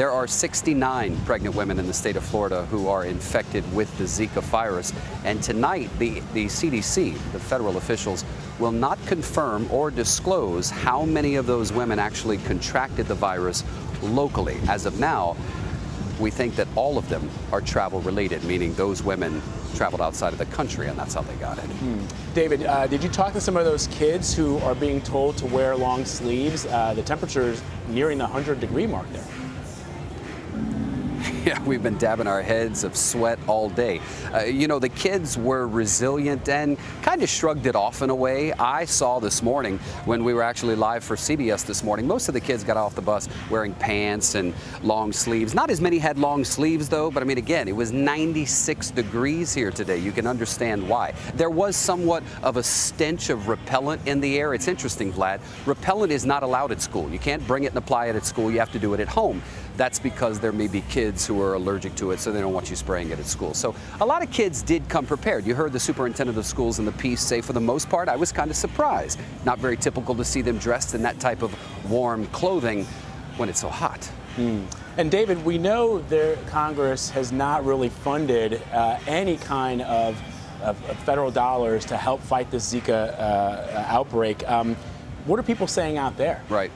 There are 69 pregnant women in the state of Florida who are infected with the Zika virus. And tonight, the CDC, the federal officials, will not confirm or disclose how many of those women actually contracted the virus locally. As of now, we think that all of them are travel-related, meaning those women traveled outside of the country, and that's how they got it. David, did you talk to some of those kids who are being told to wear long sleeves? The temperature is nearing the 100-degree mark there. Yeah, we've been dabbing our heads of sweat all day. You know, the kids were resilient and kind of shrugged it off in a way. I saw this morning when we were actually live for CBS this morning, most of the kids got off the bus wearing pants and long sleeves. Not as many had long sleeves, though, but I mean, again, it was 96 degrees here today. You can understand why. There was somewhat of a stench of repellent in the air. It's interesting, Vlad. Repellent is not allowed at school. You can't bring it and apply it at school. You have to do it at home. That's because there may be kids who are allergic to it, so they don't want you spraying it at school. So a lot of kids did come prepared. You heard the superintendent of schools in the piece say, for the most part, I was kind of surprised. Not very typical to see them dressed in that type of warm clothing when it's so hot. And David, we know that Congress has not really funded any kind of federal dollars to help fight this Zika outbreak. What are people saying out there? Right.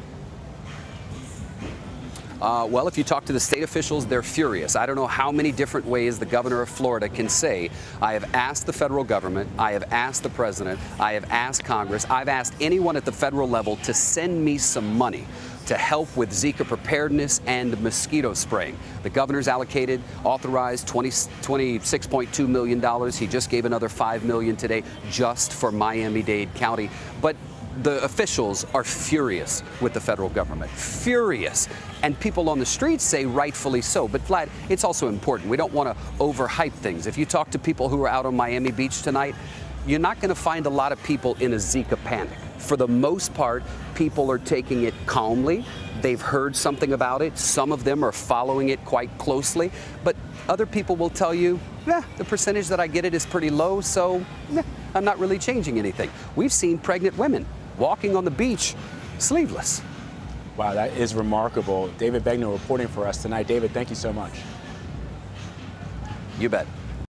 Well, if you talk to the state officials, they're furious. I don't know how many different ways the governor of Florida can say, I have asked the federal government, I have asked the president, I have asked Congress, I've asked anyone at the federal level to send me some money to help with Zika preparedness and mosquito spraying. The governor's authorized $26.2 million. He just gave another $5 million today just for Miami-Dade County. But the officials are furious with the federal government, furious. And people on the streets say rightfully so. But Vlad, it's also important. We don't want to overhype things. If you talk to people who are out on Miami Beach tonight, you're not going to find a lot of people in a Zika panic. For the most part, people are taking it calmly. They've heard something about it. Some of them are following it quite closely. But other people will tell you, the percentage that I get it is pretty low, so I'm not really changing anything. We've seen pregnant women walking on the beach sleeveless. Wow, that is remarkable. David Begnaud reporting for us tonight. David, thank you so much. You bet.